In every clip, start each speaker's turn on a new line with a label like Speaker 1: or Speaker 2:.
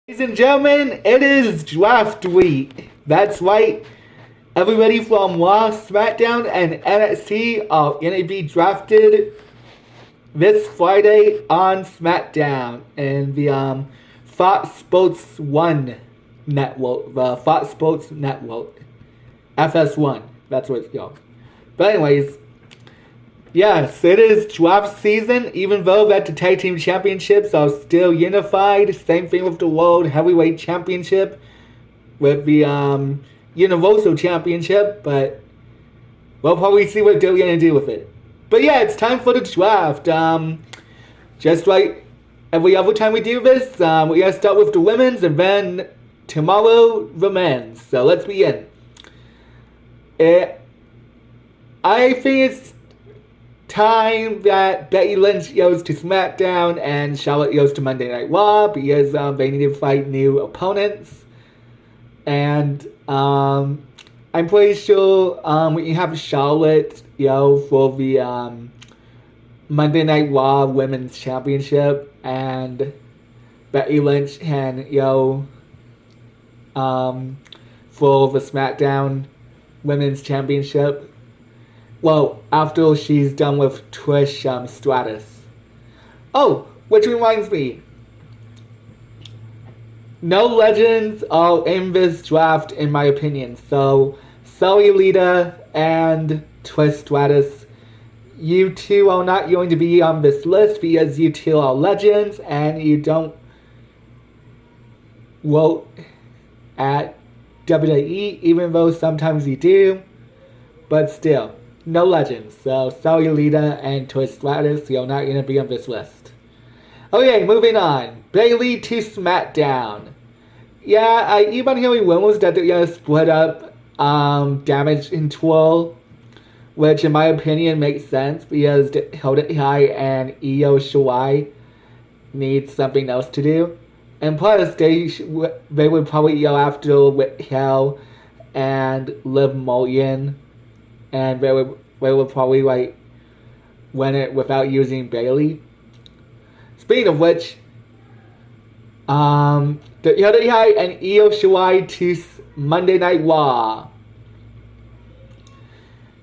Speaker 1: Ladies and gentlemen, it is draft week. That's right. Everybody from Raw, SmackDown, and NXT are going to be drafted this Friday on SmackDown and the Fox Sports One network, the Fox Sports Network, FS1. That's what it's called. But anyways, yes, it is draft season, even though that the tag team championships are still unified. Same thing with the World Heavyweight Championship, with the Universal Championship, but we'll probably see what they're going to do with it. But yeah, it's time for the draft. Just like every other time we do this, we're going to start with the women's and then tomorrow the men's. So let's begin. I think it's time that Becky Lynch goes to SmackDown and Charlotte goes to Monday Night Raw because they need to fight new opponents. And I'm pretty sure we can have Charlotte, for the Monday Night Raw Women's Championship, and Becky Lynch can, for the SmackDown Women's Championship. Well, after she's done with Trish Stratus. Oh, which reminds me. No legends are in this draft, in my opinion. So, Sully Lita and Trish Stratus, you two are not going to be on this list because you two are legends and you don't work at WWE, even though sometimes you do. But still. No legends, so Sully Lita and Trish Stratus, you're not going to be on this list. Okay, moving on. Bayley to SmackDown. Yeah, you've been hearing rumors that they're going to split up Damage Control, which in my opinion makes sense because Hilda Kai and Io Shirai need something else to do. And plus, they would probably go after Raquel and Liv Morgan. And they would probably win it without using Bayley. Speaking of which, the other guy and Io Shirai to Monday Night Raw.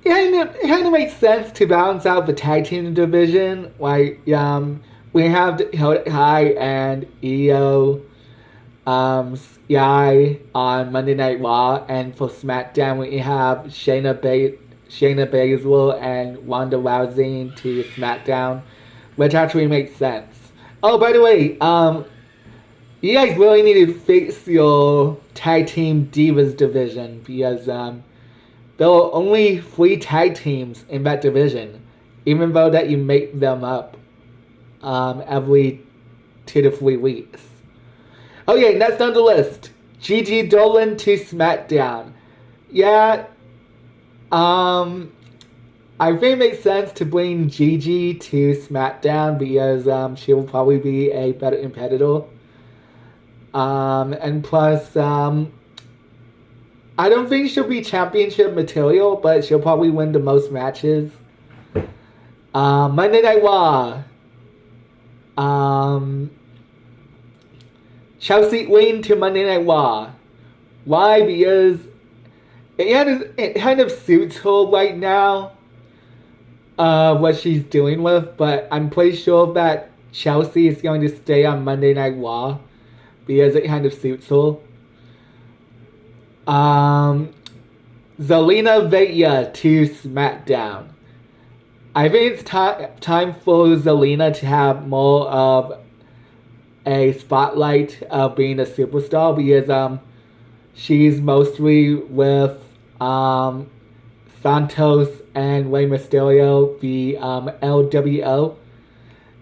Speaker 1: It kind of makes sense to balance out the tag team division. We have Kai and Io Sky on Monday Night Raw, and for SmackDown we have Shayna Baszler and Ronda Rousey to SmackDown, which actually makes sense. Oh, by the way, you guys really need to fix your tag team divas division because there are only 3 tag teams in that division, even though that you make them up every 2 to 3 weeks. Okay, next on the list, Gigi Dolan to SmackDown. Yeah. I think it makes sense to bring Gigi to SmackDown because she will probably be a better competitor. And plus, I don't think she'll be championship material, but she'll probably win the most matches. Monday Night Raw. Chelsea Green to Monday Night Raw. Why? Because it kind of suits her right now, what she's doing with, but I'm pretty sure that Chelsea is going to stay on Monday Night Raw because it kind of suits her. Zelina Vega to SmackDown. I think it's time for Zelina to have more of a spotlight of being a superstar because she's mostly with Santos and Rey Mysterio, the LWO.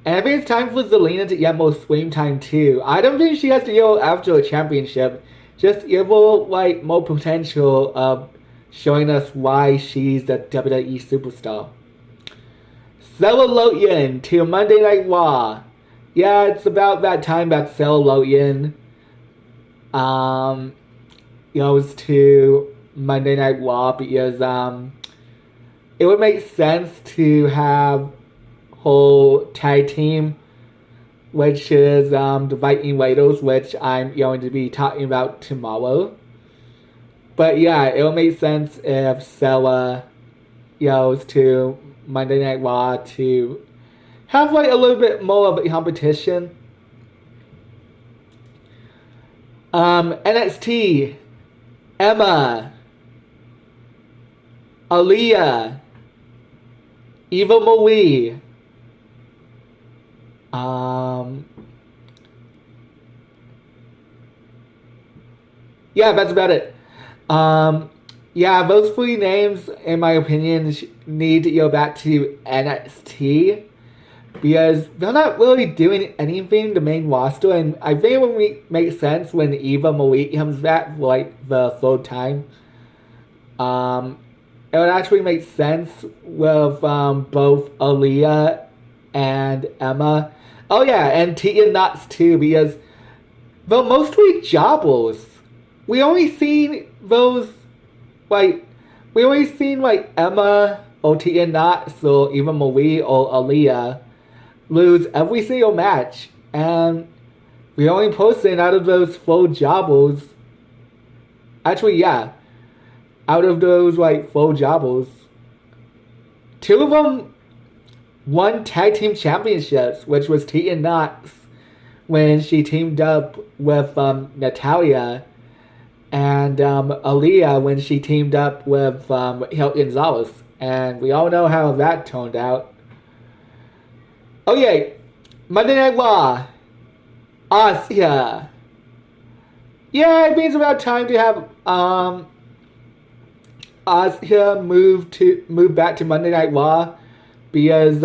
Speaker 1: And I think it's time for Zelina to get more screen time too. I don't think she has to go after a championship. Just give her more potential of showing us why she's the WWE superstar. Sarah Logan to Monday Night Raw. Yeah, it's about that time that Sarah Logan goes to Monday Night Raw because it would make sense to have whole tag team which is the Viking Raiders, which I'm going to be talking about tomorrow. But yeah, it'll make sense if Sella goes to Monday Night Raw to have like a little bit more of a competition. NXT, Emma, Aaliyah, Eva Marie, yeah, that's about it. Yeah, those three names, in my opinion, need to go back to NXT because they're not really doing anything the main roster, and I think it would make sense when Eva Marie comes back for like the third time. It would actually make sense with both Aaliyah and Emma. Oh yeah, and Tegan Knox too, because they're mostly jobbers. We only seen those like we only seen like Emma or Tegan Knox or even Marie or Aaliyah lose every single match, and the only person out of those four jobbers, actually yeah, out of those like four jobbers, two of them won tag team championships, which was Tegan Knox when she teamed up with Natalia, and Aaliyah when she teamed up with Hill Gonzalez, and we all know how that turned out. Okay, Monday Night Raw, Asuka. Yeah, it means about time to have Asuka move back to Monday Night Raw because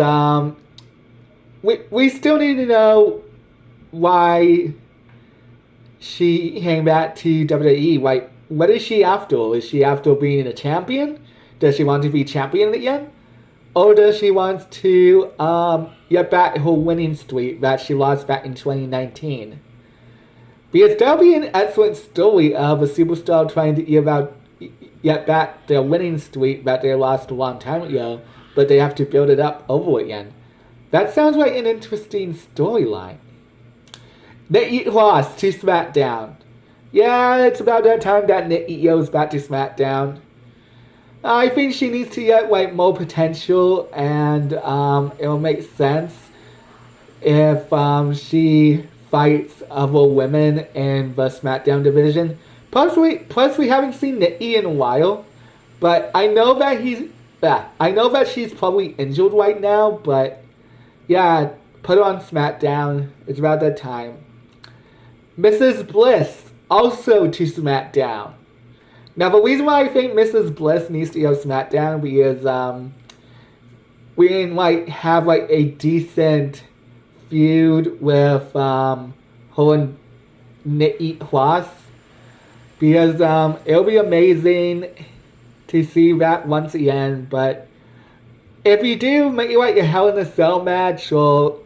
Speaker 1: we still need to know why she came back to WWE. Like, what is she after? Is she after being a champion? Does she want to be champion again? Or does she want to get back her winning streak that she lost back in 2019? Because that'll be an excellent story of a superstar trying to get back their winning streak that they lost a long time ago, but they have to build it up over again. That sounds like an interesting storyline. Nikki lost to SmackDown. Yeah, it's about that time that Nikki goes back to SmackDown. I think she needs to get like more potential, and it'll make sense if she fights other women in the SmackDown division. Plus we haven't seen Nikki in a while, but I know that she's probably injured right now. But yeah, put her on SmackDown. It's about that time. Mrs. Bliss also to SmackDown. Now, the reason why I think Mrs. Bliss needs to go SmackDown because we didn't like have like a decent feud with her and Nikki Cross, because it'll be amazing to see that once again. But if you do make it like a Hell in a Cell match or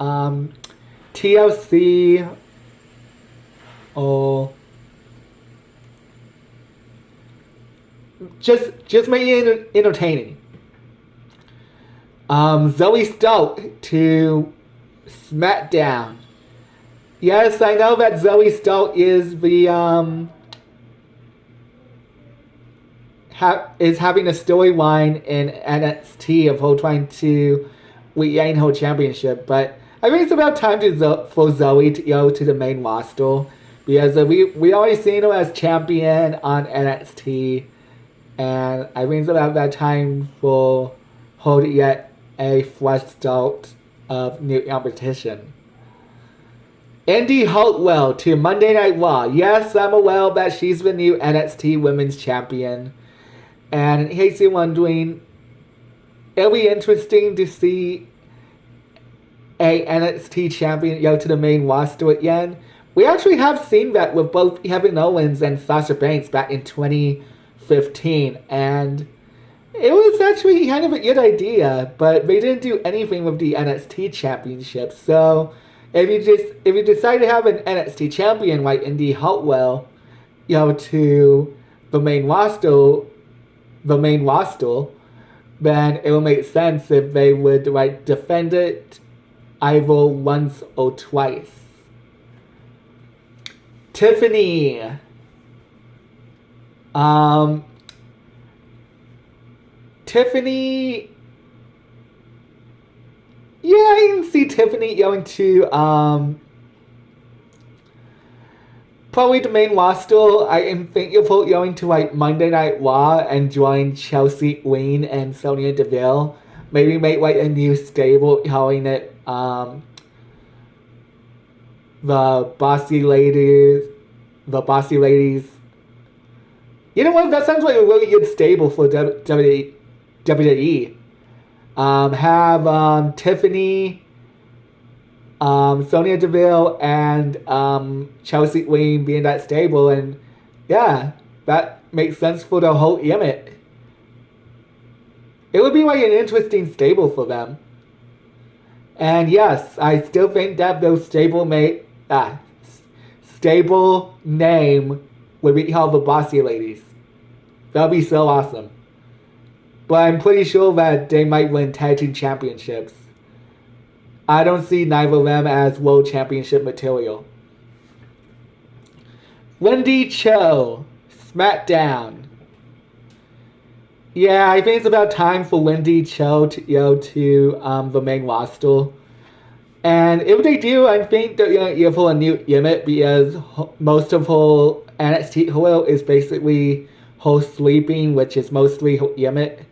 Speaker 1: TLC or just make it entertaining. Zoe Stark to SmackDown. Yes, I know that Zoe Stark is the is having a storyline in NXT of her trying to regain her championship, but I think it's about time for Zoe to go to the main roster because we already seen her as champion on NXT. And I think it's about that time for her to get a fresh start of new competition. Indy Hartwell to Monday Night Raw. Yes, I'm aware that she's the new NXT Women's Champion. And in case you're wondering, it'll be interesting to see a NXT champion go to the main roster again. We actually have seen that with both Kevin Owens and Sasha Banks back in 2015, and it was actually kind of a good idea, but they didn't do anything with the NXT championship. So if you decide to have an NXT champion like Indy Hartwell, to the main roster, then it will make sense if they would defend it either once or twice. Tiffany. Tiffany. Yeah, I can see Tiffany going to probably the main roster. I am thinking of going to like Monday Night Raw and join Chelsea Green and Sonya Deville. Maybe make like a new stable calling it the Bossy Ladies. The Bossy Ladies. You know what? That sounds like a really good stable for WWE. Have Tiffany, Sonya Deville, and Chelsea Green be in that stable, and yeah, that makes sense for the whole gimmick. It would be like an interesting stable for them. And yes, I still think that those stable name would be called the Bossy Ladies. That would be so awesome. But I'm pretty sure that they might win tag team championships. I don't see neither of them as world championship material. Wendy Cho, SmackDown. Yeah, I think it's about time for Wendy Cho to go to the main roster. And if they do, I think they're going to give her a new gimmick because most of her NXT career is basically her sleeping, which is mostly her gimmick.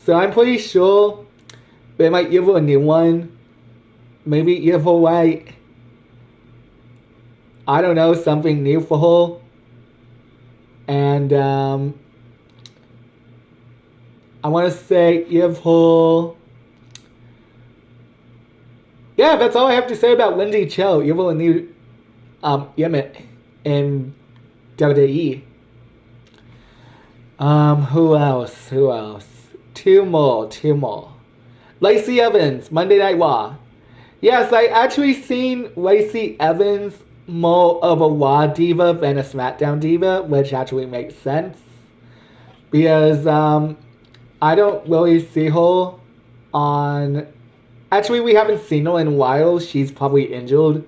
Speaker 1: So I'm pretty sure they might give her a new one. Maybe give her like, I don't know, something new for her. And I want to say give her... Yeah, that's all I have to say about Wendy Cho. Give her a new gimmick in WWE. Who else? Two more. Lacey Evans, Monday Night Raw. Yes, I actually seen Lacey Evans more of a Raw diva than a SmackDown diva, which actually makes sense. Because I don't really see her on... Actually, we haven't seen her in a while. She's probably injured.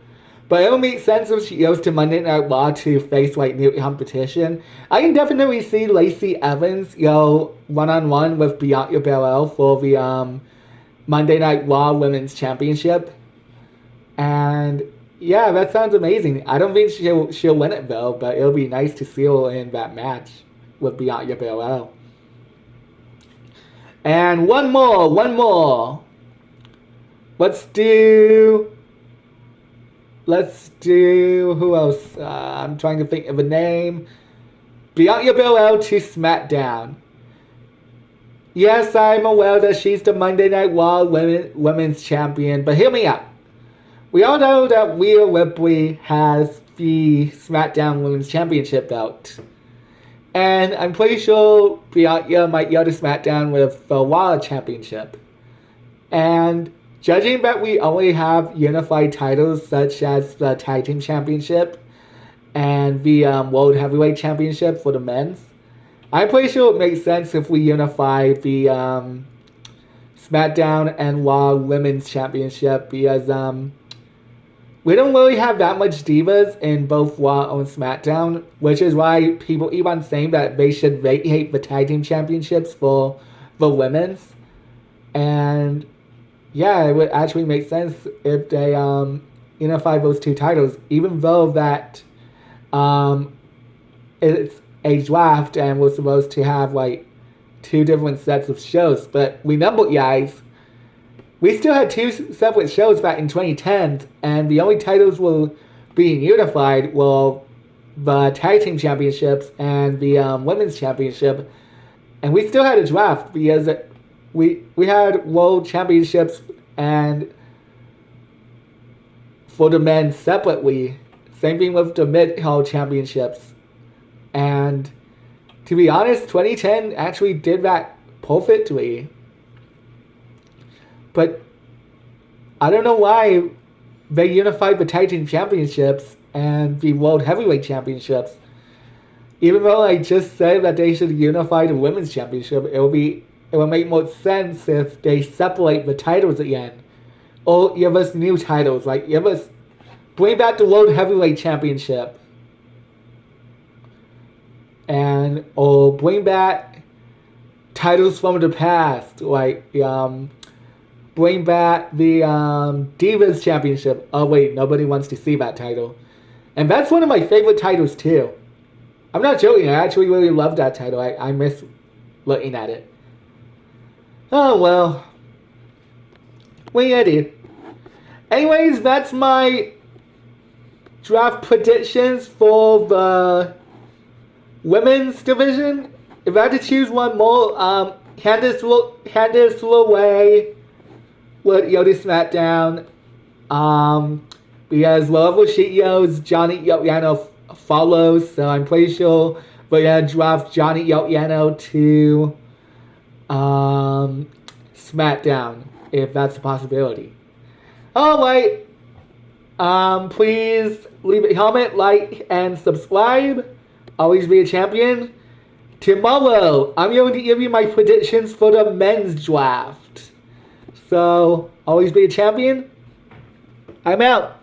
Speaker 1: But it'll make sense if she goes to Monday Night Raw to face like new competition. I can definitely see Lacey Evans go one-on-one with Bianca Belair for the Monday Night Raw Women's Championship. And yeah, that sounds amazing. I don't think she'll win it though, but it'll be nice to see her in that match with Bianca Belair. And one more. Let's do who else? I'm trying to think of a name. Bianca Belair to SmackDown. Yes, I'm aware that she's the Monday Night Raw Women's Champion, but hear me out. We all know that Rhea Ripley has the SmackDown Women's Championship belt. And I'm pretty sure Bianca might go to SmackDown with the Raw Championship. And judging that we only have unified titles such as the Tag Team Championship and the World Heavyweight Championship for the men's, I'm pretty sure it makes sense if we unify the SmackDown and Raw Women's Championship because we don't really have that much divas in both Raw and SmackDown, which is why people keep on saying that they should vacate the Tag Team Championships for the women's. And yeah, it would actually make sense if they unify those two titles, even though that it's a draft and we're supposed to have like two different sets of shows. But remember, guys, we still had two separate shows back in 2010, and the only titles were being unified were the Tag Team Championships and the Women's Championship. And we still had a draft because we had World Championships and for the men separately. Same thing with the Mid-Card Championships. And to be honest, 2010 actually did that perfectly. But I don't know why they unified the Tag Team Championships and the World Heavyweight Championships. Even though I just said that they should unify the Women's Championship, it would make more sense if they separate the titles again. or give us new titles. Like, bring back the World Heavyweight Championship. And, or bring back titles from the past. Like, bring back the Divas Championship. Oh, wait, nobody wants to see that title. And that's one of my favorite titles, too. I'm not joking, I actually really love that title. I miss looking at it. Oh, well. What do you do? Anyways, that's my draft predictions for the women's division. If I had to choose one more, Candice LeRae would go to SmackDown. Because wherever she goes, Johnny Gargano follows. So I'm pretty sure we're gonna draft Johnny Gargano to SmackDown, if that's a possibility. Alright. Please leave a comment, like, and subscribe. Always be a champion. Tomorrow, I'm going to give you my predictions for the men's draft. So, always be a champion. I'm out.